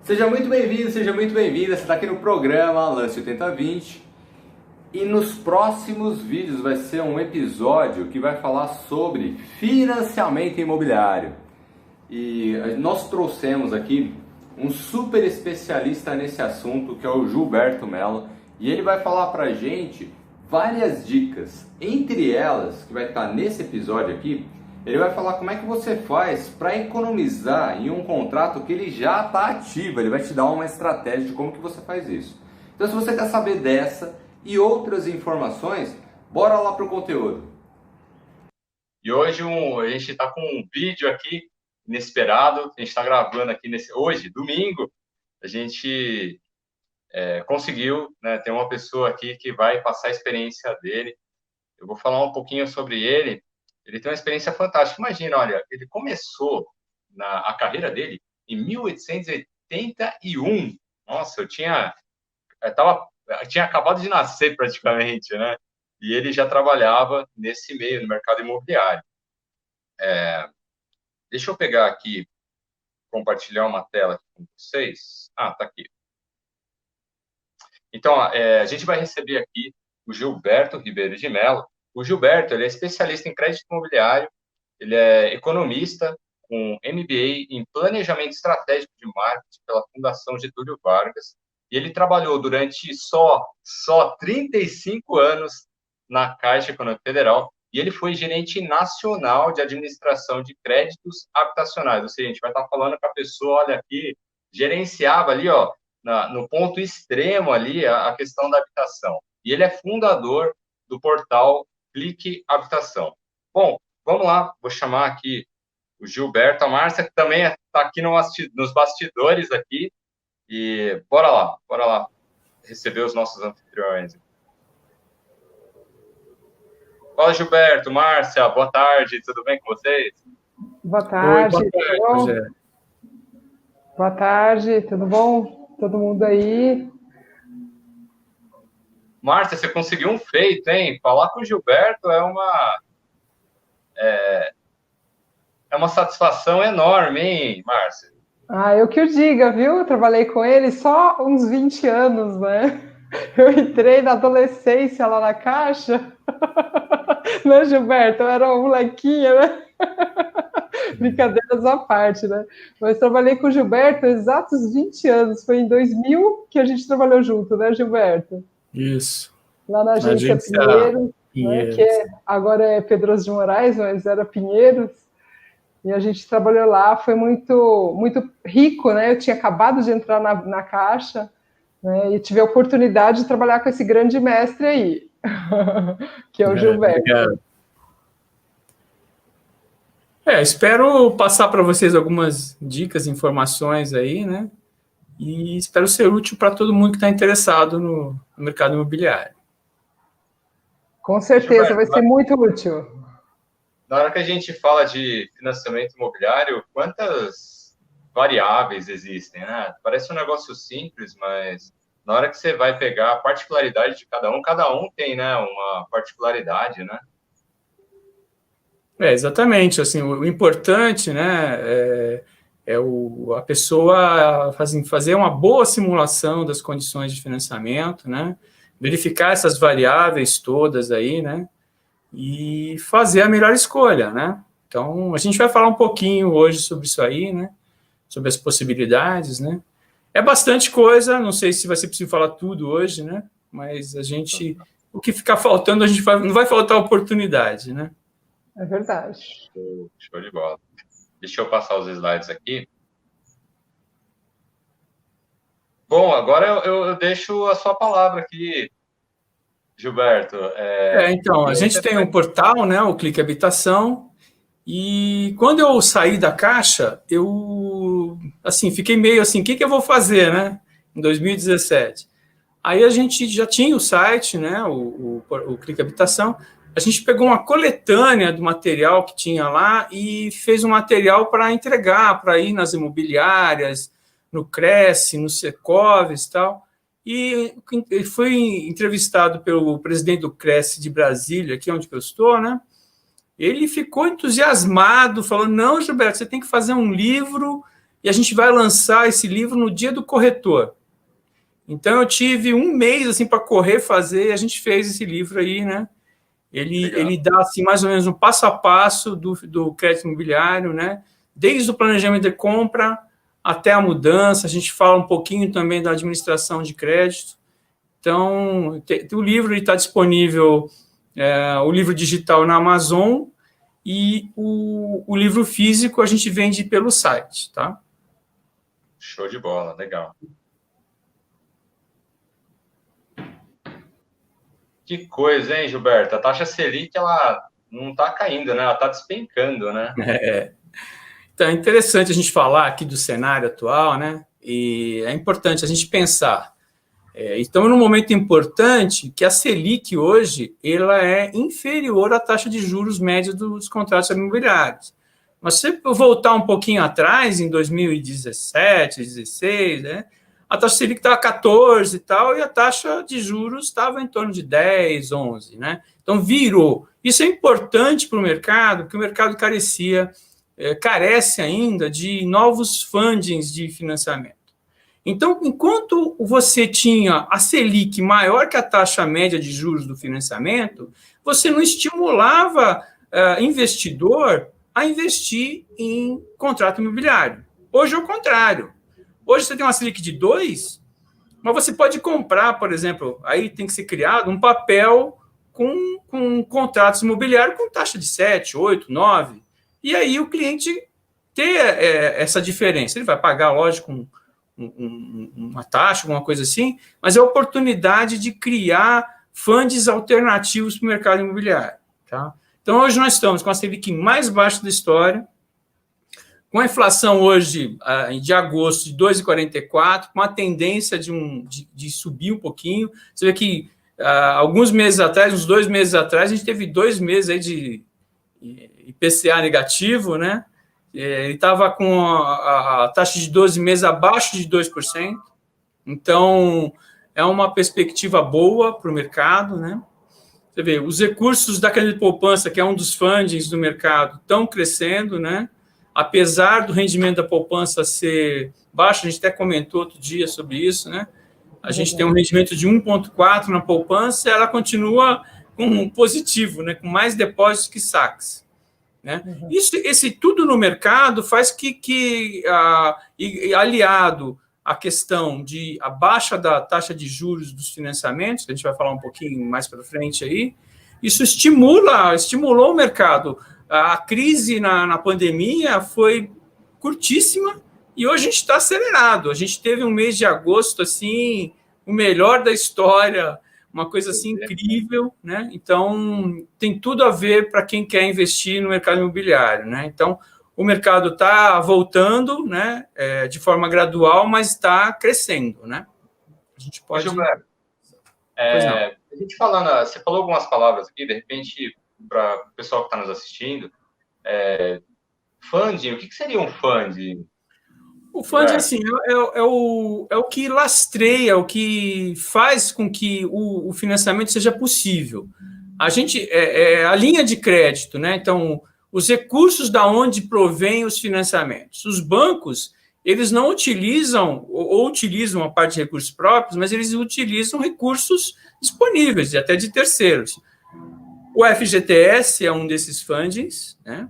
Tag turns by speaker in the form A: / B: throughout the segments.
A: Seja muito bem-vindo, seja muito bem-vinda. Você está aqui no programa Lance 8020 e nos próximos vídeos vai ser um episódio que vai falar sobre financiamento imobiliário. E nós trouxemos aqui um super especialista nesse assunto, que é o Gilberto Mello, e ele vai falar pra gente várias dicas. Entre elas, que vai estar nesse episódio aqui, ele vai falar como é que você faz para economizar em um contrato que ele já está ativo. Ele vai te dar uma estratégia de como que você faz isso. Então, se você quer saber dessa e outras informações, bora lá pro conteúdo.
B: E hoje a gente está com um vídeo aqui inesperado. A gente está gravando aqui hoje, domingo. A gente conseguiu, né, ter uma pessoa aqui que vai passar a experiência dele. Eu vou falar um pouquinho sobre ele. Ele tem uma experiência fantástica. Imagina, olha, ele começou a carreira dele em 1881. Nossa, tinha acabado de nascer praticamente, né? E ele já trabalhava nesse meio, no mercado imobiliário. Deixa eu pegar aqui, compartilhar uma tela aqui com vocês. Ah, tá aqui. Então, a gente vai receber aqui o Gilberto Ribeiro de Mello. O Gilberto, ele é especialista em crédito imobiliário, ele é economista com MBA em Planejamento Estratégico de Marketing pela Fundação Getúlio Vargas, e ele trabalhou durante só 35 anos na Caixa Econômica Federal, e ele foi gerente nacional de administração de créditos habitacionais. Ou seja, a gente vai estar falando com a pessoa, olha aqui, gerenciava ali, ó, no ponto extremo ali, a questão da habitação. E ele é fundador do portal Clique Habitação. Bom, vamos lá, vou chamar aqui o Gilberto, a Márcia, que também está aqui nos bastidores aqui, e bora lá receber os nossos anfitriões. Fala, Gilberto, Márcia, boa tarde, tudo bem com vocês?
C: Boa tarde,
D: Oi, boa tarde,
C: Boa tarde, tudo bom? Todo mundo aí?
B: Márcia, você conseguiu um feito, hein? Falar com o Gilberto é uma satisfação enorme, hein, Márcia?
C: Ah, eu que o diga, viu? Eu trabalhei com ele só uns 20 anos, né? Eu entrei na adolescência lá na Caixa, né, Gilberto? Eu era uma molequinha, né? Brincadeiras à parte, né? Mas trabalhei com o Gilberto exatos 20 anos. Foi em 2000 que a gente trabalhou junto, né, Gilberto?
D: Isso.
C: Lá na agência Pinheiros, né, que agora é Pedroso de Moraes, mas era Pinheiros. E a gente trabalhou lá, foi muito, muito rico, né? Eu tinha acabado de entrar na Caixa, né? E tive a oportunidade de trabalhar com esse grande mestre aí, que é o Gilberto.
D: Obrigado. Espero passar para vocês algumas dicas, informações aí, né? E espero ser útil para todo mundo que está interessado no mercado imobiliário.
C: Com certeza, vai ser muito útil.
B: Na hora que a gente fala de financiamento imobiliário, quantas variáveis existem, né? Parece um negócio simples, mas na hora que você vai pegar a particularidade de cada um tem, né, uma particularidade, né?
D: Exatamente. Assim, o importante, né, a pessoa fazer uma boa simulação das condições de financiamento, né? Verificar essas variáveis todas aí, né? E fazer a melhor escolha, né? Então, a gente vai falar um pouquinho hoje sobre isso aí, né? Sobre as possibilidades, né? É bastante coisa, não sei se vai ser possível falar tudo hoje, né? Mas o que ficar faltando, não vai faltar oportunidade, né?
C: É verdade.
B: Show de bola. Deixa eu passar os slides aqui. Bom, agora eu deixo a sua palavra aqui, Gilberto.
D: Então, a gente tem um portal, né, o Clique Habitação, e quando eu saí da Caixa, eu, assim, fiquei meio assim, o que eu vou fazer, né, em 2017? Aí a gente já tinha o site, né, o Clique Habitação, a gente pegou uma coletânea do material que tinha lá e fez um material para entregar, para ir nas imobiliárias, no Cresce, no Secovis e tal. E foi entrevistado pelo presidente do Cresce de Brasília, aqui onde eu estou, né? Ele ficou entusiasmado, falou, não, Gilberto, você tem que fazer um livro e a gente vai lançar esse livro no dia do corretor. Então, eu tive um mês assim para correr, fazer, e a gente fez esse livro aí, né? Ele dá assim, mais ou menos um passo a passo do crédito imobiliário, né? Desde o planejamento de compra até a mudança. A gente fala um pouquinho também da administração de crédito. Então, o livro está disponível, o livro digital na Amazon, e o livro físico a gente vende pelo site, tá?
B: Show de bola, legal. Que coisa, hein, Gilberto? A taxa Selic, ela não está caindo, né? Ela está despencando, né?
D: Então, é interessante a gente falar aqui do cenário atual, né? E é importante a gente pensar. Estamos num momento importante que a Selic hoje ela é inferior à taxa de juros média dos contratos imobiliários. Mas se você voltar um pouquinho atrás, em 2017, 2016, né? A taxa Selic estava 14 e tal, e a taxa de juros estava em torno de 10, 11, né? Então, virou. Isso é importante para o mercado, porque o mercado carece ainda de novos fundings de financiamento. Então, enquanto você tinha a Selic maior que a taxa média de juros do financiamento, você não estimulava investidor a investir em contrato imobiliário. Hoje é o contrário. Hoje você tem uma Selic de 2, mas você pode comprar, por exemplo, aí tem que ser criado um papel com contratos imobiliários com taxa de 7, 8, 9, e aí o cliente ter essa diferença. Ele vai pagar, lógico, uma taxa, alguma coisa assim, mas é a oportunidade de criar fundos alternativos para o mercado imobiliário. Tá? Então, hoje nós estamos com a Selic mais baixa da história, com a inflação hoje, de agosto, de 2,44, com a tendência de subir um pouquinho. Você vê que alguns meses atrás, uns 2 meses atrás, a gente teve 2 meses aí de IPCA negativo, né? Ele estava com a taxa de 12 meses abaixo de 2%. Então, é uma perspectiva boa para o mercado, né? Você vê, os recursos da crédito de poupança, que é um dos fundings do mercado, estão crescendo, né? Apesar do rendimento da poupança ser baixo, a gente até comentou outro dia sobre isso, né? A gente tem um rendimento de 1,4 na poupança, ela continua com um positivo, né? Com mais depósitos que saques. Né? Esse tudo no mercado faz que aliado à questão de a baixa da taxa de juros dos financiamentos, que a gente vai falar um pouquinho mais para frente aí, isso estimulou o mercado. A crise na pandemia foi curtíssima e hoje a gente está acelerado. A gente teve um mês de agosto assim, o melhor da história, uma coisa assim incrível, né? Então, tem tudo a ver para quem quer investir no mercado imobiliário, né? Então, o mercado está voltando, né? De forma gradual, mas está crescendo, né? A gente pode...
B: Gilberto, a gente falando, você falou algumas palavras aqui, de repente, para o pessoal que está nos assistindo, funding, o que seria um funding?
D: O funding, assim, é o que lastreia, o que faz com que o financiamento seja possível. A gente, a linha de crédito, né? Então, os recursos da onde provém os financiamentos. Os bancos, eles não utilizam, ou utilizam a parte de recursos próprios, mas eles utilizam recursos disponíveis, até de terceiros. O FGTS é um desses fundings, né?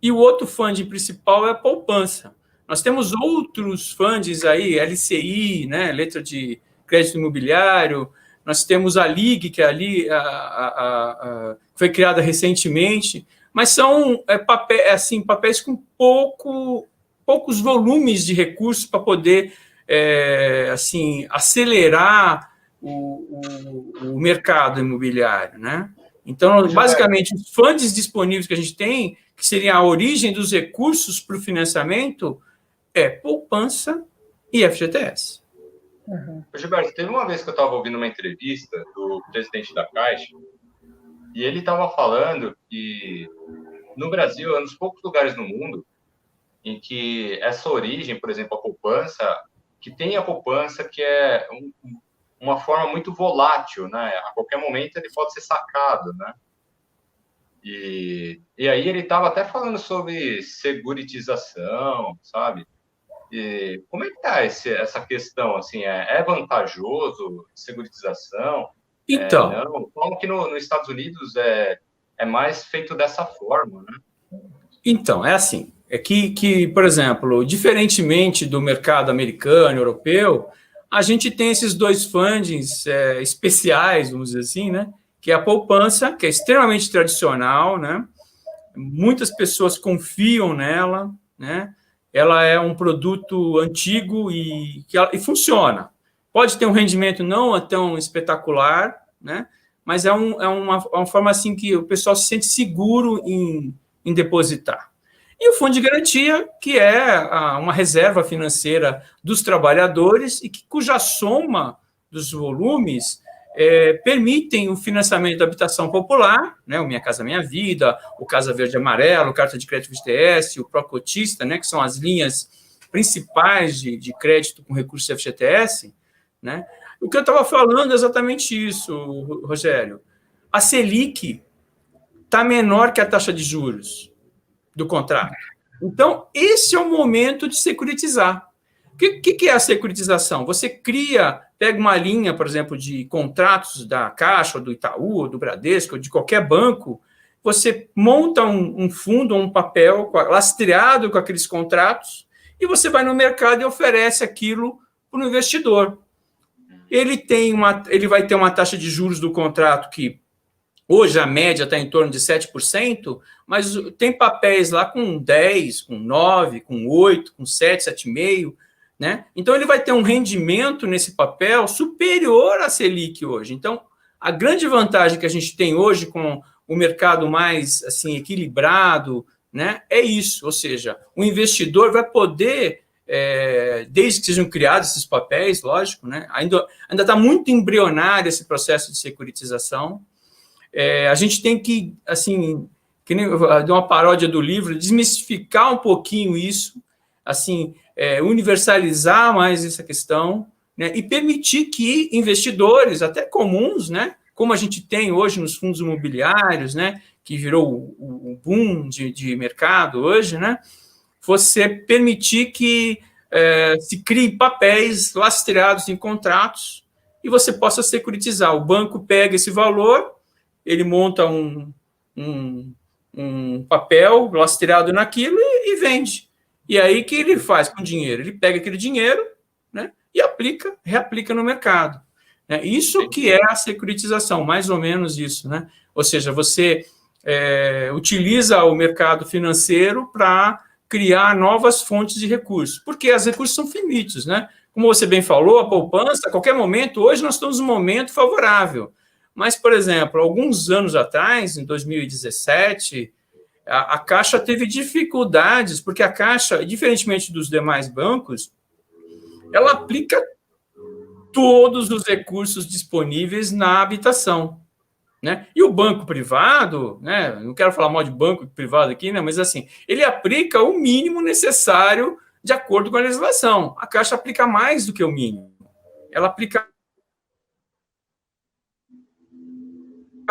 D: E o outro funding principal é a poupança. Nós temos outros funds aí, LCI, né, letra de crédito imobiliário, nós temos a LIG, que é foi criada recentemente, mas são papéis com poucos volumes de recursos para poder acelerar o mercado imobiliário, né? Então, basicamente, os funds disponíveis que a gente tem, que seria a origem dos recursos para o financiamento, poupança e FGTS.
B: Gilberto, teve uma vez que eu estava ouvindo uma entrevista do presidente da Caixa e ele estava falando que no Brasil é um dos poucos lugares no mundo em que essa origem, por exemplo, a poupança, que tem a poupança que é uma forma muito volátil, né? A qualquer momento ele pode ser sacado, né? E aí ele estava até falando sobre seguritização, sabe? E como é que está essa questão? Assim, é vantajoso securitização?
D: Então,
B: Não? Como que nos Estados Unidos é mais feito dessa forma, né?
D: Então, é assim, é que, por exemplo, diferentemente do mercado americano, europeu, a gente tem esses dois fundings especiais, vamos dizer assim, né? Que é a poupança, que é extremamente tradicional, né? Muitas pessoas confiam nela, né? Ela é um produto antigo e funciona. Pode ter um rendimento não tão espetacular, né? Mas é uma forma assim que o pessoal se sente seguro em depositar. E o fundo de garantia, que é uma reserva financeira dos trabalhadores e cuja soma dos volumes permitem o financiamento da habitação popular, né, o Minha Casa Minha Vida, o Casa Verde e Amarelo, Carta de Crédito FGTS, o Procotista, né, que são as linhas principais de crédito com recurso FGTS, né? O que eu estava falando é exatamente isso, Rogério. A Selic está menor que a taxa de juros do contrato. Então, esse é o momento de securitizar. O que é a securitização? Você pega uma linha, por exemplo, de contratos da Caixa, ou do Itaú, ou do Bradesco, ou de qualquer banco, você monta um fundo, um papel lastreado com aqueles contratos, e você vai no mercado e oferece aquilo para o investidor. Ele vai ter uma taxa de juros do contrato que hoje a média está em torno de 7%, mas tem papéis lá com 10, com 9, com 8, com 7, 7,5%, né? Então ele vai ter um rendimento nesse papel superior à Selic hoje. Então, a grande vantagem que a gente tem hoje com o mercado mais assim equilibrado, né, é isso, ou seja, o investidor vai poder, desde que sejam criados esses papéis, lógico, né, ainda está muito embrionário esse processo de securitização. A gente tem que, assim, que nem de uma paródia do livro, desmistificar um pouquinho isso, assim, universalizar mais essa questão, né, e permitir que investidores, até comuns, né, como a gente tem hoje nos fundos imobiliários, né, que virou o boom de mercado hoje, né, você permitir que se crie papéis lastreados em contratos e você possa securitizar. O banco pega esse valor, ele monta um papel lastreado naquilo e vende. E aí, o que ele faz com o dinheiro? Ele pega aquele dinheiro, né, e reaplica no mercado. Né? Isso que é a securitização, mais ou menos isso. Né? Ou seja, você utiliza o mercado financeiro para criar novas fontes de recursos, porque os recursos são finitos. Né? Como você bem falou, a poupança, a qualquer momento, hoje nós estamos num momento favorável. Mas, por exemplo, alguns anos atrás, em 2017, a Caixa teve dificuldades, porque a Caixa, diferentemente dos demais bancos, ela aplica todos os recursos disponíveis na habitação. Né? E o banco privado, né, não quero falar mal de banco privado aqui, né, mas assim, ele aplica o mínimo necessário de acordo com a legislação. A Caixa aplica mais do que o mínimo. Ela aplica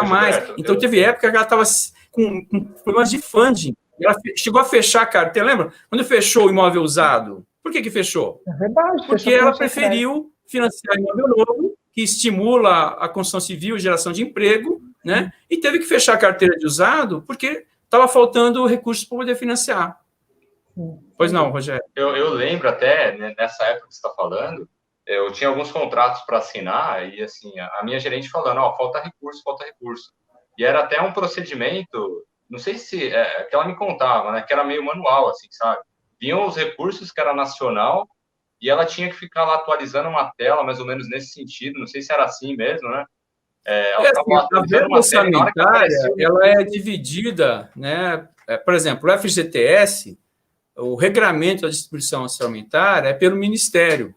D: mais. Então, teve época que ela estava com problemas de funding. Ela chegou a fechar a carteira. Lembra? Quando fechou o imóvel usado, por que fechou?
C: É verdade.
D: Porque ela preferiu financiar imóvel novo, que estimula a construção civil e geração de emprego, né? E teve que fechar a carteira de usado porque estava faltando recursos para poder financiar. Pois não, Rogério?
B: Eu lembro até, né, nessa época que você está falando, eu tinha alguns contratos para assinar e, assim, a minha gerente falando, falta recurso, falta recurso. E era até um procedimento, não sei se, que ela me contava, né, que era meio manual, assim, sabe? Vinham os recursos que era nacional e ela tinha que ficar lá atualizando uma tela, mais ou menos nesse sentido, não sei se era assim mesmo, né?
D: A verba orçamentária, ela é dividida, né? Por exemplo, o FGTS, o regramento da distribuição orçamentária é pelo Ministério.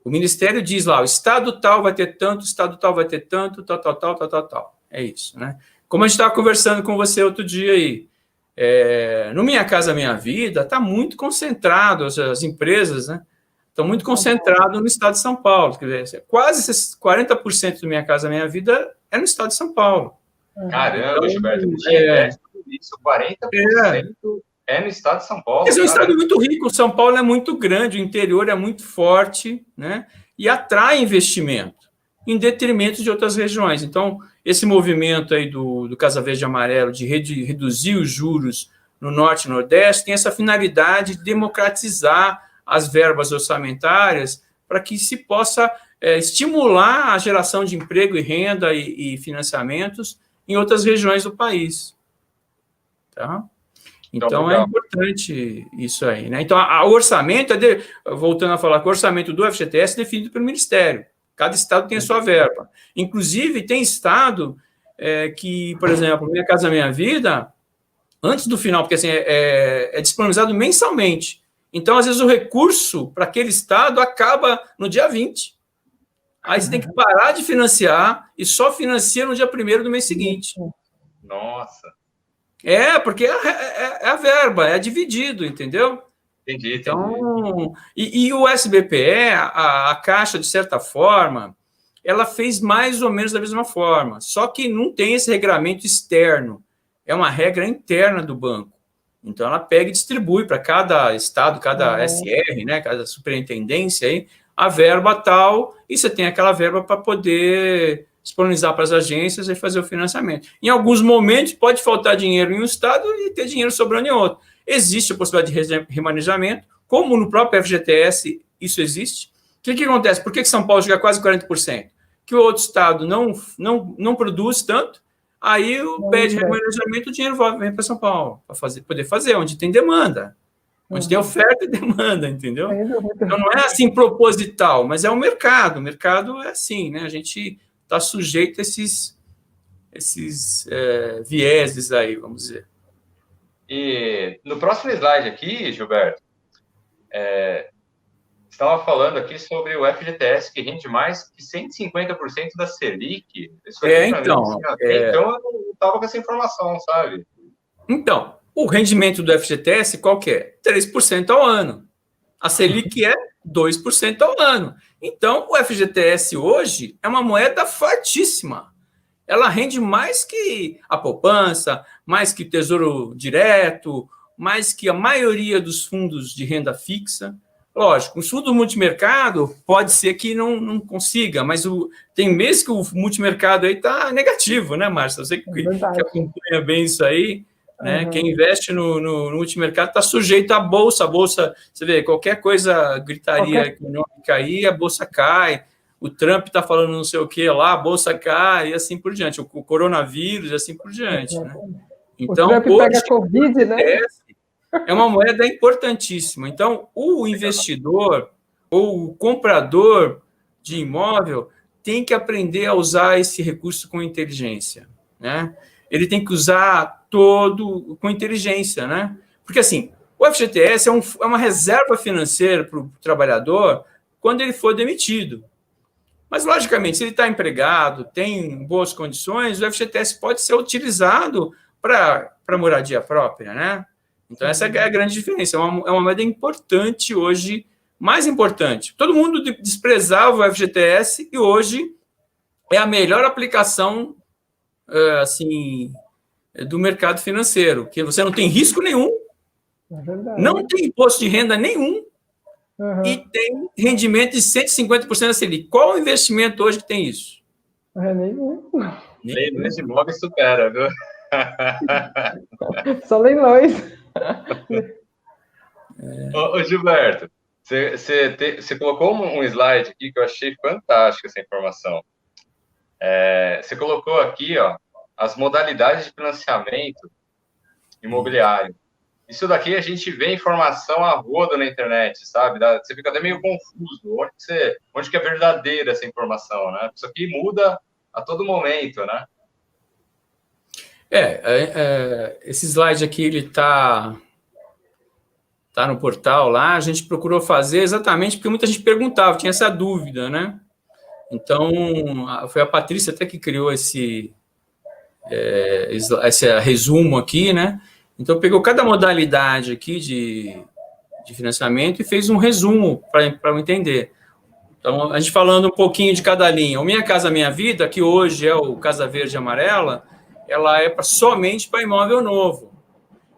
D: O Ministério diz lá, o Estado tal vai ter tanto, o Estado tal vai ter tanto, tal. É isso, né? Como a gente estava conversando com você outro dia aí, no Minha Casa Minha Vida, está muito concentrado, as empresas, né? Estão muito concentradas no estado de São Paulo. Quer dizer, quase 40% do Minha Casa Minha Vida é no estado de São Paulo.
B: Caramba, então, Gilberto, não tinha ideia disso, 40%. é no estado de São Paulo.
D: Esse é um estado muito rico, São Paulo é muito grande, o interior é muito forte, né? E atrai investimento, em detrimento de outras regiões. Então, esse movimento aí do Casa Verde e Amarelo de reduzir os juros no Norte e Nordeste tem essa finalidade de democratizar as verbas orçamentárias para que se possa estimular a geração de emprego e renda e financiamentos em outras regiões do país. Tá? Então, é importante isso aí. Né? Então, o orçamento, voltando a falar que o orçamento do FGTS é definido pelo Ministério. Cada estado tem a sua verba. Inclusive, tem estado que, por exemplo, Minha Casa Minha Vida, antes do final, porque assim, é disponibilizado mensalmente. Então, às vezes, o recurso para aquele estado acaba no dia 20. Aí você tem que parar de financiar e só financia no dia 1º do mês seguinte.
B: Nossa.
D: Porque é a verba, é dividido, entendeu?
B: Entendi.
D: Então, e o SBPE, a Caixa, de certa forma, ela fez mais ou menos da mesma forma, só que não tem esse regramento externo, é uma regra interna do banco. Então, ela pega e distribui para cada estado, cada SR, né, cada superintendência, aí, a verba tal, e você tem aquela verba para poder disponibilizar para as agências e fazer o financiamento. Em alguns momentos, pode faltar dinheiro em um estado e ter dinheiro sobrando em outro. Existe a possibilidade de remanejamento, como no próprio FGTS isso existe. O que acontece? Por que São Paulo chega a quase 40%? Que o outro estado não produz tanto, aí pede remanejamento, o dinheiro vem para São Paulo, para poder fazer, onde tem demanda, onde tem oferta e demanda, entendeu? Então, não é assim proposital, mas é o mercado é assim, né? A gente está sujeito a esses vieses aí, vamos dizer.
B: E no próximo slide aqui, Gilberto, você estava falando aqui sobre o FGTS, que rende mais que 150% da Selic. Isso
D: então
B: eu não estava com essa informação, sabe?
D: Então, o rendimento do FGTS qual que é? 3% ao ano. A Selic é 2% ao ano. Então, o FGTS hoje é uma moeda fortíssima. Ela rende mais que a poupança, mais que o Tesouro Direto, mais que a maioria dos fundos de renda fixa. Lógico, os fundos multimercado pode ser que não consiga, mas tem mês que o multimercado aí está negativo, né, Márcia? Você que acompanha bem isso aí, né? Quem investe no multimercado está sujeito à bolsa. A bolsa, você vê, qualquer coisa, gritaria econômica aí, a bolsa cai. O Trump está falando não sei o que lá, a bolsa cai e assim por diante. O coronavírus e assim por diante. Né? Então,
C: o Trump pega Covid, né?
D: É uma moeda importantíssima. Então, o investidor ou o comprador de imóvel tem que aprender a usar esse recurso com inteligência. Né? Ele tem que usar todo com inteligência. Né? Porque, assim, o FGTS é uma reserva financeira para o trabalhador quando ele for demitido. Mas, logicamente, se ele está empregado, tem boas condições, o FGTS pode ser utilizado para moradia própria, né? Então, essa é a grande diferença. É uma moeda importante hoje, mais importante. Todo mundo desprezava o FGTS e hoje é a melhor aplicação assim, do mercado financeiro, que você não tem risco nenhum, não tem imposto de renda nenhum, e tem rendimento de 150% da Selic. Qual o investimento hoje que tem isso?
C: Nenhum.
B: Leilões de imóveis supera, viu?
C: Só leilões.
B: Ô, Gilberto, você colocou um slide aqui que eu achei fantástico essa informação. Você colocou aqui, ó, as modalidades de financiamento imobiliário. Isso daqui a gente vê informação a rodo na internet, sabe? Você fica até meio confuso. Onde que é verdadeira essa informação, né? Isso aqui muda a todo momento, né?
D: Esse slide aqui, ele tá no portal lá, a gente procurou fazer exatamente porque muita gente perguntava, tinha essa dúvida, né? Então, foi a Patrícia até que criou esse resumo aqui, né? Então, pegou cada modalidade aqui de financiamento e fez um resumo para eu entender. Então, a gente falando um pouquinho de cada linha. O Minha Casa Minha Vida, que hoje é o Casa Verde e Amarela, ela é somente para imóvel novo.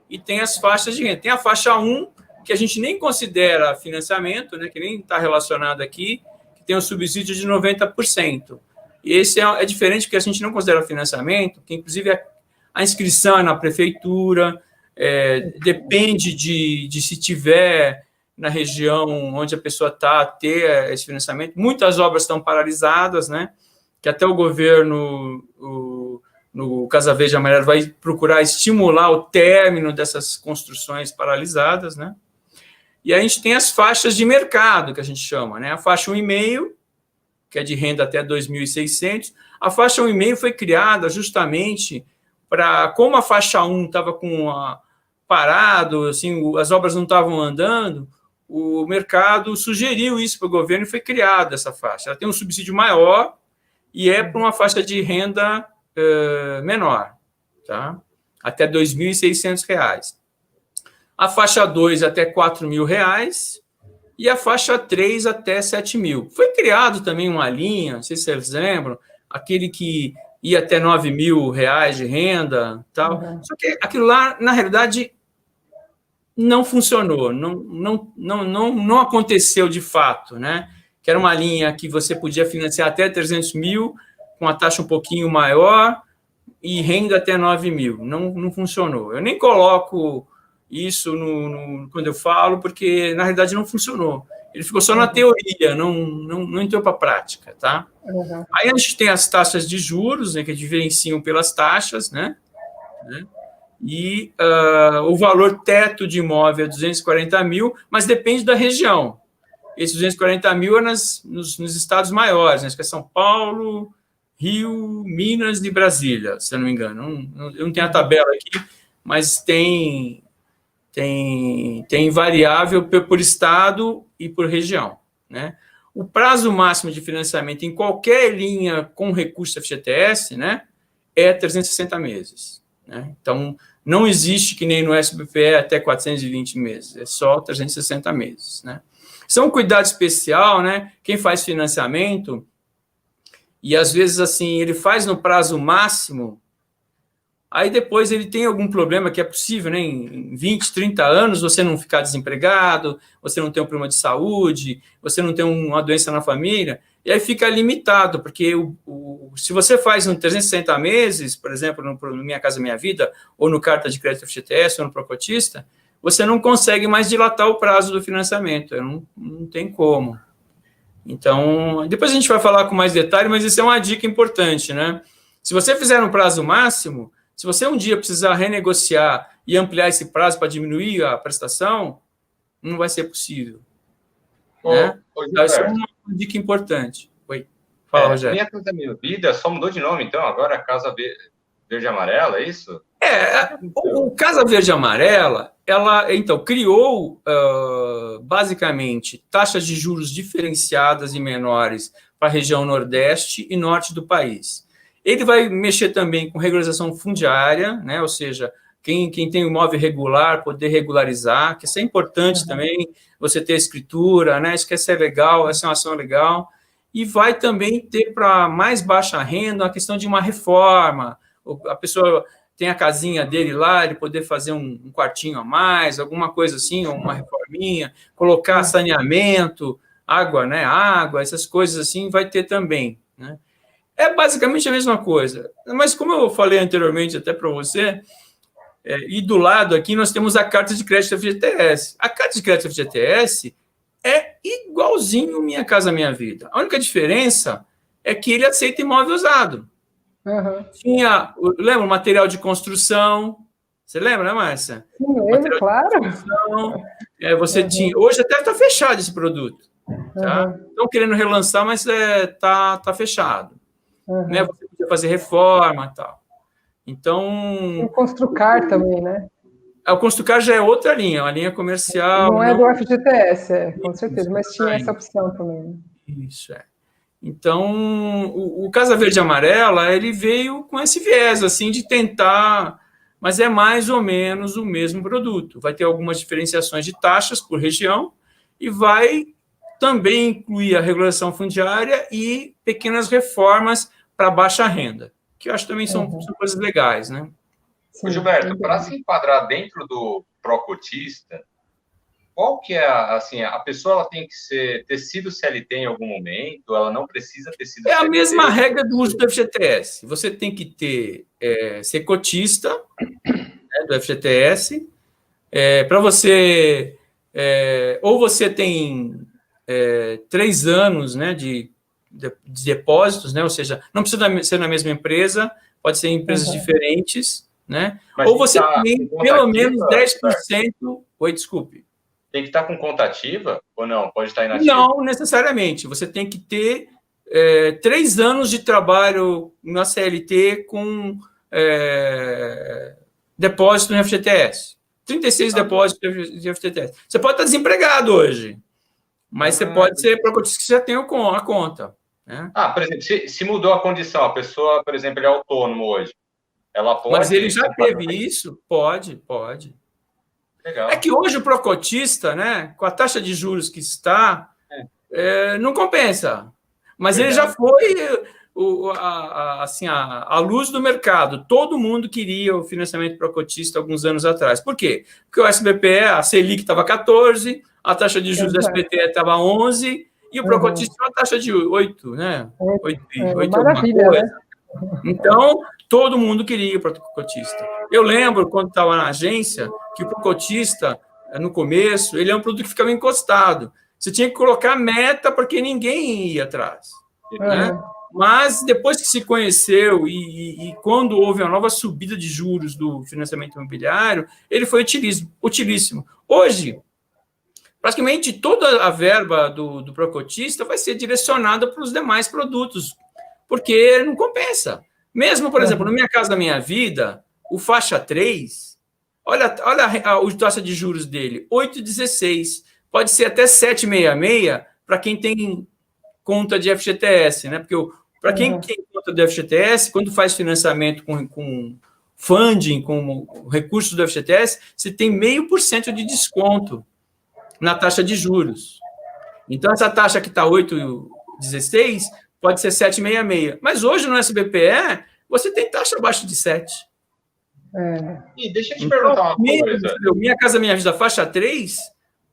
D: e tem as faixas de renda. Tem a faixa 1, que a gente nem considera financiamento, né, que nem está relacionado aqui, que tem um subsídio de 90%. E esse é diferente, porque a gente não considera financiamento, que inclusive a inscrição é na prefeitura, depende de se tiver na região onde a pessoa está, ter esse financiamento. Muitas obras estão paralisadas, né, que até o governo, no Casa Verde e Amarelo, vai procurar estimular o término dessas construções paralisadas, né? E a gente tem as faixas de mercado, que a gente chama, né? A faixa 1,5, que é de renda até 2.600. A faixa 1,5 foi criada justamente para, como a faixa 1 estava parado, assim, as obras não estavam andando, o mercado sugeriu isso para o governo e foi criada essa faixa. Ela tem um subsídio maior e é para uma faixa de renda menor, tá? Até R$ 2.600. A faixa 2 até R$ 4.000 e a faixa 3 até R$ 7.000. Foi criado também uma linha, não sei se vocês lembram, aquele que ia até R$ 9.000 de renda, tal. Uhum. Só que aquilo lá, na realidade, não funcionou, não aconteceu de fato, né? Que era uma linha que você podia financiar até 300 mil, com a taxa um pouquinho maior, e renda até 9 mil. Não funcionou. Eu nem coloco isso quando eu falo, porque, na realidade, não funcionou. Ele ficou só na teoria, não entrou para a prática, tá? Uhum. Aí a gente tem as taxas de juros, né, que diferenciam pelas taxas, né? E o valor teto de imóvel é 240 mil, mas depende da região. Esses 240 mil é nos estados maiores, né, que é São Paulo, Rio, Minas e Brasília, se eu não me engano. Eu não tenho a tabela aqui, mas tem variável por estado e por região, né? O prazo máximo de financiamento em qualquer linha com recurso da FGTS, né, é 360 meses. Né? Então, não existe, que nem no SBPE, até 420 meses, é só 360 meses. Né? Isso é um cuidado especial, né? Quem faz financiamento, e às vezes assim, ele faz no prazo máximo, aí depois ele tem algum problema que é possível, né? Em 20, 30 anos, você não ficar desempregado, você não tem um problema de saúde, você não tem uma doença na família, e aí fica limitado, porque se você faz em 360 meses, por exemplo, no Minha Casa Minha Vida, ou no Carta de Crédito FGTS, ou no Procotista, você não consegue mais dilatar o prazo do financiamento, não tem como. Então, depois a gente vai falar com mais detalhe, mas isso é uma dica importante, né? Se você fizer no prazo máximo, se você um dia precisar renegociar e ampliar esse prazo para diminuir a prestação, não vai ser possível. Né? Então, isso é uma dica importante. Oi, fala, Rogério.
B: Minha Casa Minha Vida só mudou de nome, então, agora é Casa Verde e Amarela, é isso?
D: O Casa Verde e Amarela, ela, então, criou, basicamente, taxas de juros diferenciadas e menores para a região Nordeste e Norte do país. Ele vai mexer também com regularização fundiária, né? Ou seja, quem tem imóvel regular, poder regularizar, que isso é importante também, você ter escritura, né? Isso quer ser legal, essa é uma ação legal. E vai também ter para mais baixa renda a questão de uma reforma, a pessoa tem a casinha dele lá, ele poder fazer um quartinho a mais, alguma coisa assim, ou uma reforminha, colocar saneamento, água, né? Água, essas coisas assim, vai ter também, né? É basicamente a mesma coisa. Mas como eu falei anteriormente até para você, e do lado aqui nós temos a carta de crédito FGTS. A carta de crédito FGTS é igualzinho Minha Casa Minha Vida. A única diferença é que ele aceita imóvel usado. Uhum. Tinha, lembra, material de construção. Você lembra, né, Márcia?
C: Sim, lembro, claro.
D: Você tinha. Hoje até está fechado esse produto. Tá? Estão querendo relançar, mas tá fechado. Né? Você podia fazer reforma e tal. Então.
C: O Construcar também, né?
D: O Construcar já é outra linha, uma linha comercial.
C: Não é do FGTS, com certeza, mas tinha essa opção também.
D: Isso, Então, o Casa Verde e Amarela, ele veio com esse viés, assim, de tentar, mas é mais ou menos o mesmo produto. Vai ter algumas diferenciações de taxas por região e vai também incluir a regulação fundiária e pequenas reformas para baixa renda, que eu acho que também são coisas legais, né?
B: Ô, Gilberto, para se enquadrar dentro do pró-cotista, qual que é, assim, a pessoa ela tem que ter sido CLT em algum momento, ela não precisa ter sido CLT?
D: É a mesma regra do uso do FGTS. Você tem que ser cotista, né, do FGTS, para você... ou você tem 3 anos, né, de depósitos, né, ou seja, não precisa ser na mesma empresa, pode ser em empresas diferentes, né?
B: Mas
D: ou você tem pelo menos 10%... Oi, desculpe.
B: Tem que estar com conta ativa ou não? Pode estar inativa?
D: Não necessariamente. Você tem que ter 3 anos de trabalho na CLT com depósito no FGTS. 36 depósitos de FGTS. Você pode estar desempregado hoje, mas você pode ser pró-cotista que já tem a conta. Né?
B: Por exemplo, se mudou a condição, a pessoa, por exemplo, ele é autônomo hoje, ela pode...
D: Mas ele já teve isso? Pode.
B: Legal.
D: É que hoje o pró-cotista, né, com a taxa de juros que está, não compensa. Mas verdade. Ele já foi a luz do mercado. Todo mundo queria o financiamento pró-cotista alguns anos atrás. Por quê? Porque o SBPE, a Selic estava 14, a taxa de juros do SBPE estava 11, e o pró-cotista tinha uma taxa de 8, né? 8
C: maravilha,
D: alguma coisa.
C: Né?
D: Então, todo mundo queria o pró-cotista. Eu lembro, quando estava na agência, que o pró-cotista, no começo, ele é um produto que ficava encostado. Você tinha que colocar meta, porque ninguém ia atrás. Né? Mas, depois que se conheceu e quando houve a nova subida de juros do financiamento imobiliário, ele foi utilíssimo. Hoje, praticamente toda a verba do pró-cotista vai ser direcionada para os demais produtos, porque não compensa. Mesmo, por exemplo, no Minha Casa Minha Vida, o faixa 3, olha a taxa de juros dele, 8,16. Pode ser até 7,66 para quem tem conta de FGTS, né? Porque para quem tem conta de FGTS, quando faz financiamento com funding, com recursos do FGTS, você tem 0,5% de desconto na taxa de juros. Então, essa taxa que está 8,16 pode ser 7,66. Mas hoje, no SBPE, você tem taxa abaixo de 7.
B: E deixa eu te perguntar uma coisa.
D: Minha Casa Minha Vida, faixa 3,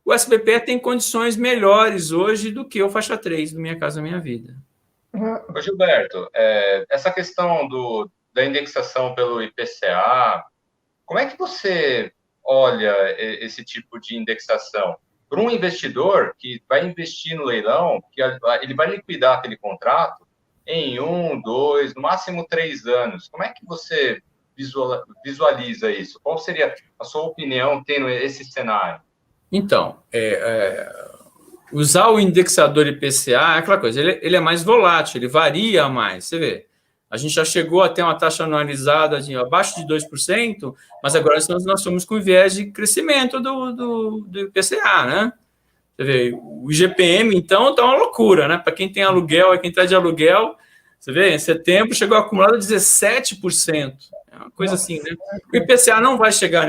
D: o SBPE tem condições melhores hoje do que o faixa 3 do Minha Casa Minha Vida.
B: Ô, Gilberto, essa questão da indexação pelo IPCA, como é que você olha esse tipo de indexação? Para um investidor que vai investir no leilão, que ele vai liquidar aquele contrato em 1, 2, no máximo 3 anos. Como é que você visualiza isso? Qual seria a sua opinião tendo esse cenário?
D: Então, usar o indexador IPCA é aquela coisa, ele é mais volátil, ele varia mais. Você vê, a gente já chegou a ter uma taxa anualizada de abaixo de 2%, mas agora nós estamos com viés de crescimento do IPCA, né? Você vê, o IGPM, então, está uma loucura, né? Para quem tem aluguel, quem está de aluguel, você vê, em setembro chegou acumulado a 17%. É uma coisa assim, né? O IPCA não vai chegar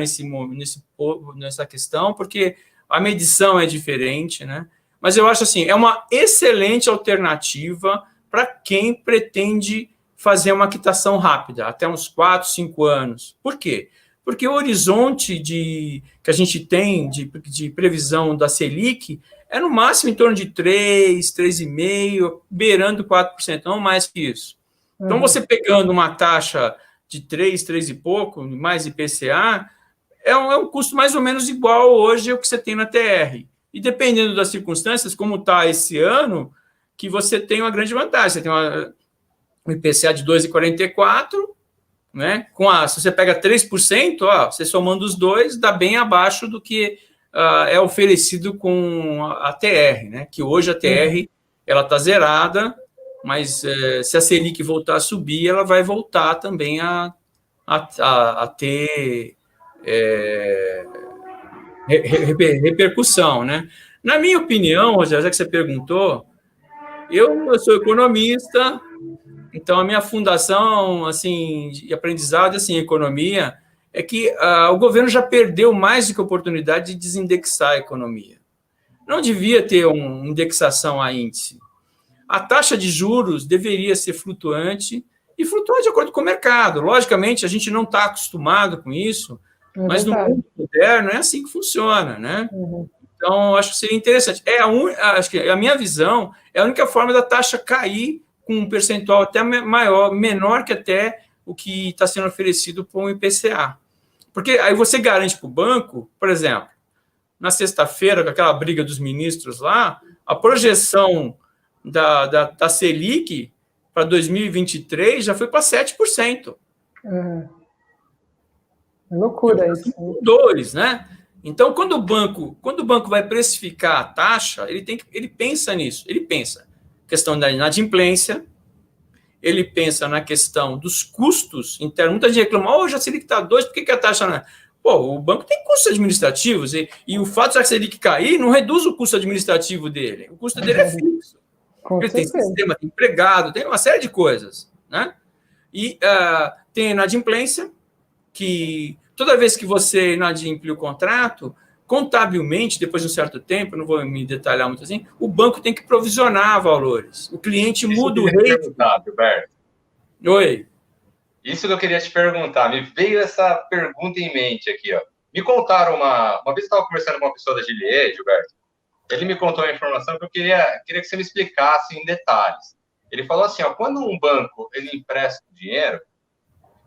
D: nessa questão, porque a medição é diferente, né? Mas eu acho assim, é uma excelente alternativa para quem pretende fazer uma quitação rápida, até uns 4, 5 anos. Por quê? Porque o horizonte que a gente tem de previsão da Selic é no máximo em torno de 3, 3,5%, beirando 4%, não mais que isso. Então, você pegando uma taxa de 3 e pouco, mais IPCA, é um custo mais ou menos igual hoje ao que você tem na TR. E dependendo das circunstâncias, como está esse ano, que você tem uma grande vantagem. Você tem um IPCA de 2,44%, né? Se você pega 3%, você somando os dois, dá bem abaixo do que é oferecido com a TR, né? Que hoje a TR ela está zerada, mas se a Selic voltar a subir, ela vai voltar também a ter repercussão, né? Na minha opinião, Rogério, já que você perguntou, eu sou economista, então a minha fundação assim, de aprendizado assim, em economia é que o governo já perdeu mais do que a oportunidade de desindexar a economia. Não devia ter uma indexação a índice. A taxa de juros deveria ser flutuante e flutua de acordo com o mercado. Logicamente, a gente não está acostumado com isso, mas no mundo moderno é assim que funciona, né? Então, acho que seria interessante. Acho que a minha visão é a única forma da taxa cair com um percentual até menor que até o que está sendo oferecido por um IPCA. Porque aí você garante para o banco, por exemplo, na sexta-feira, com aquela briga dos ministros lá, a projeção da Selic para 2023 já foi para 7%.
C: É loucura isso.
D: 2, né? Então, quando o banco vai precificar a taxa, ele pensa nisso. Ele pensa na questão da inadimplência, ele pensa na questão dos custos internos. Muita gente reclama, já a Selic está 2, por que a taxa não é? Pô, o banco tem custos administrativos e o fato de a Selic cair não reduz o custo administrativo dele. O custo dele é fixo. Ele tem sistema, tem empregado, tem uma série de coisas, né? E tem a inadimplência, que toda vez que você inadimple o contrato, contabilmente, depois de um certo tempo, não vou me detalhar muito assim, o banco tem que provisionar valores. O cliente muda o rate.
B: Gilberto.
D: Oi.
B: Isso que eu queria te perguntar. Me veio essa pergunta em mente aqui, ó. Me contaram uma vez eu estava conversando com uma pessoa da Gilier, Gilberto. Ele me contou uma informação que eu queria que você me explicasse em detalhes. Ele falou assim, ó, quando um banco ele empresta dinheiro,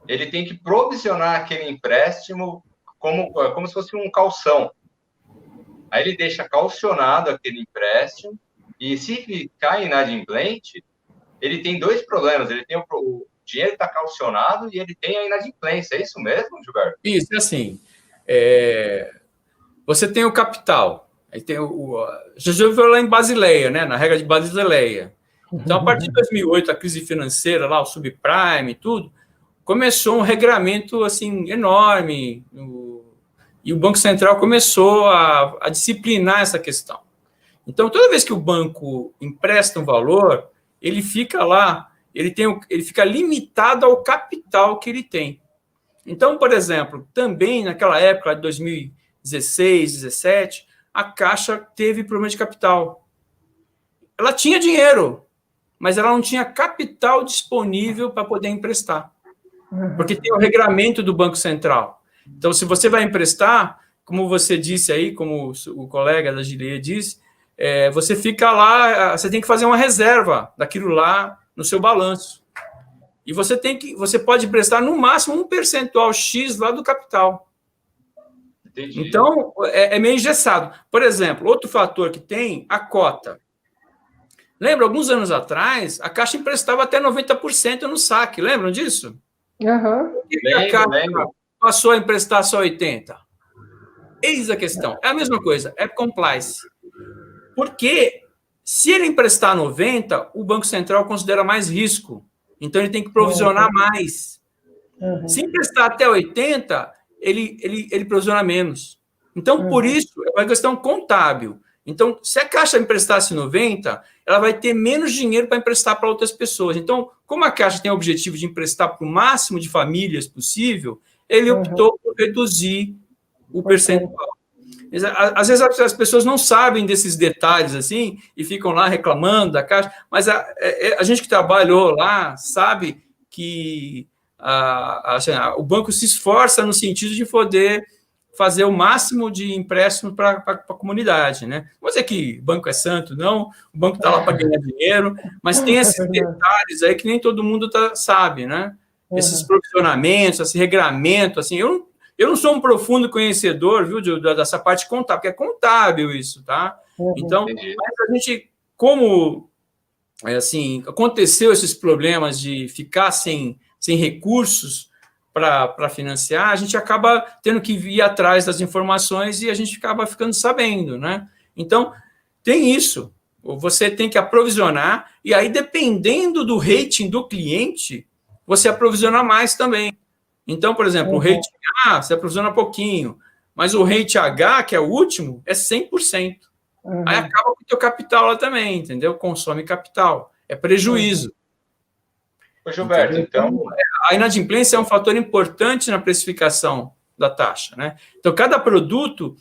B: ele tem que provisionar aquele empréstimo como se fosse um calção. Aí ele deixa calcionado aquele empréstimo e se ficar inadimplente, ele tem 2 problemas. Ele tem o dinheiro está calcionado e ele tem a inadimplência. É isso mesmo, Gilberto?
D: Isso, é assim. Você tem o capital. Aí tem já ouviu lá em Basileia, né? Na regra de Basileia. Então, a partir de 2008, a crise financeira, lá, o subprime e tudo, começou um regramento assim, enorme. E o Banco Central começou a disciplinar essa questão. Então, toda vez que o banco empresta um valor, ele fica lá, ele fica limitado ao capital que ele tem. Então, por exemplo, também naquela época de 2016, 2017, a Caixa teve problema de capital. Ela tinha dinheiro, mas ela não tinha capital disponível para poder emprestar. Porque tem o regramento do Banco Central. Então, se você vai emprestar, como você disse aí, como o colega da Gilier disse, você fica lá, você tem que fazer uma reserva daquilo lá no seu balanço. E você pode emprestar no máximo um percentual X lá do capital. Entendi. Então, é meio engessado. Por exemplo, outro fator que tem, a cota. Lembra, alguns anos atrás, a Caixa emprestava até 90% no saque. Lembram disso?
C: Uhum.
D: E a Caixa passou a emprestar só 80%. Eis a questão. É a mesma coisa, é compliance. Porque se ele emprestar 90%, o Banco Central considera mais risco. Então, ele tem que provisionar mais. Se emprestar até 80%, ele provisiona menos. Então, por isso, é uma questão contábil. Então, se a Caixa emprestasse 90%, ela vai ter menos dinheiro para emprestar para outras pessoas. Então, como a Caixa tem o objetivo de emprestar para o máximo de famílias possível, ele optou por reduzir o percentual. Às vezes as pessoas não sabem desses detalhes assim e ficam lá reclamando da Caixa, mas a gente que trabalhou lá sabe que o banco se esforça no sentido de poder fazer o máximo de empréstimo para a comunidade, né? Não vou dizer que o banco é santo, não, o banco está lá para ganhar dinheiro, mas tem esses detalhes aí que nem todo mundo sabe, né? Esses provisionamentos, esse regramento, assim, eu não sou um profundo conhecedor, viu, dessa parte contábil, porque é contábil isso, tá? Então, mas a gente, como, assim, aconteceu esses problemas de ficar sem recursos para financiar, a gente acaba tendo que ir atrás das informações e a gente acaba ficando sabendo, né? Então, tem isso. Você tem que aprovisionar, e aí, dependendo do rating do cliente, você aprovisiona mais também. Então, por exemplo, o rating A, você aprovisiona pouquinho, mas o rating H, que é o último, é 100%. Aí acaba com o teu capital lá também, entendeu? Consome capital. É prejuízo.
B: Ô, Gilberto, então...
D: A inadimplência é um fator importante na precificação da taxa, né? Então, cada produto,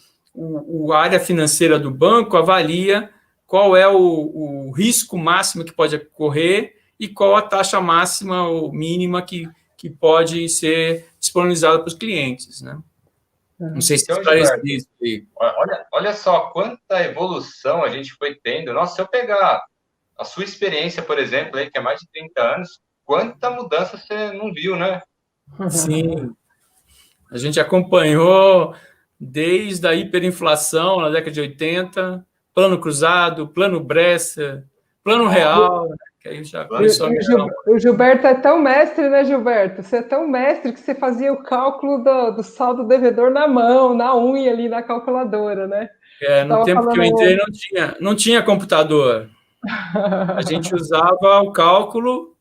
D: a área financeira do banco avalia qual é o risco máximo que pode ocorrer e qual a taxa máxima ou mínima que pode ser disponibilizada para os clientes, né? Não sei se
B: Então,
D: esclareci
B: Gilberto,
D: isso aí.
B: olha só quanta evolução a gente foi tendo. Nossa, se eu pegar a sua experiência, por exemplo, aí, que é mais de 30 anos, quanta mudança você não viu, né?
D: Sim, a gente acompanhou desde a hiperinflação na década de 80, plano cruzado, plano Bresser, plano real, né, que aí já começou a melhorar.
C: O Gilberto é tão mestre, né, Gilberto? Você é tão mestre que você fazia o cálculo do saldo devedor na mão, na unha ali, na calculadora, né?
D: No tempo que eu entrei não tinha computador. A gente usava o cálculo,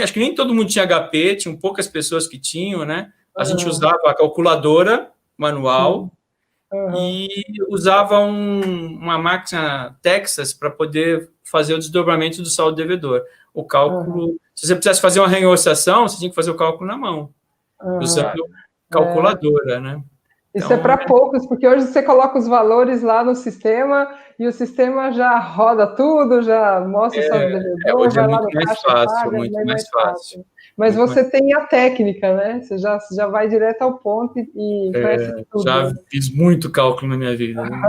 D: acho que nem todo mundo tinha HP, tinham poucas pessoas que tinham, né? A gente usava a calculadora manual e usava uma máquina Texas para poder fazer o desdobramento do saldo devedor. O cálculo, se você precisasse fazer uma renegociação, você tinha que fazer o cálculo na mão, usando calculadora, né?
C: Isso é para poucos, porque hoje você coloca os valores lá no sistema e o sistema já roda tudo, já mostra o saldo devedor, vai lá no caixa, paga,
D: muito mais fácil.
C: Mas você tem a técnica, né? Você já vai direto ao ponto e conhece tudo.
D: Já fiz muito cálculo na minha vida. Né?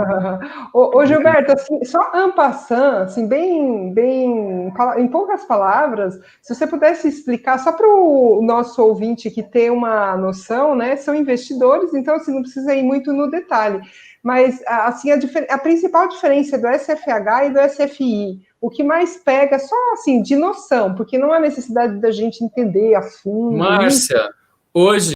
C: Ô, Gilberto, assim, só en passant, assim, bem, em poucas palavras, se você pudesse explicar, só para o nosso ouvinte que tem uma noção, né? São investidores, então, assim, não precisa ir muito no detalhe. Mas, assim, a principal diferença do SFH e do SFI, o que mais pega, só assim, de noção, porque não há necessidade da gente entender a fundo.
D: Márcia, hoje...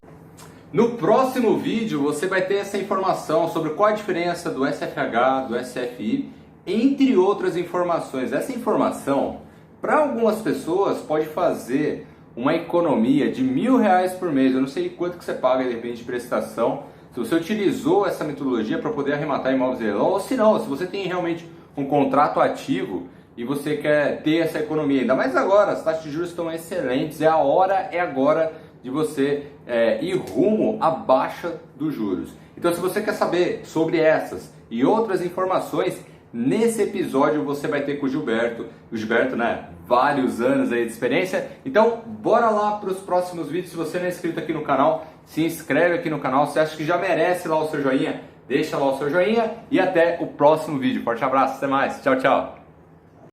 A: No próximo vídeo você vai ter essa informação sobre qual a diferença do SFH, do SFI, entre outras informações. Essa informação, para algumas pessoas, pode fazer uma economia de R$1.000 por mês. Eu não sei quanto que você paga, de repente, de prestação. Se você utilizou essa metodologia para poder arrematar imóveis em leilão, ou se não, se você tem realmente um contrato ativo e você quer ter essa economia, ainda mais agora, as taxas de juros estão excelentes, é agora de você ir rumo à baixa dos juros. Então, se você quer saber sobre essas e outras informações, nesse episódio você vai ter com o Gilberto. O Gilberto, né, vários anos aí de experiência. Então, bora lá para os próximos vídeos. Se você não é inscrito aqui no canal, se inscreve aqui no canal. Se acha que já merece lá o seu joinha, deixa lá o seu joinha e até o próximo vídeo. Forte abraço, até mais. Tchau, tchau.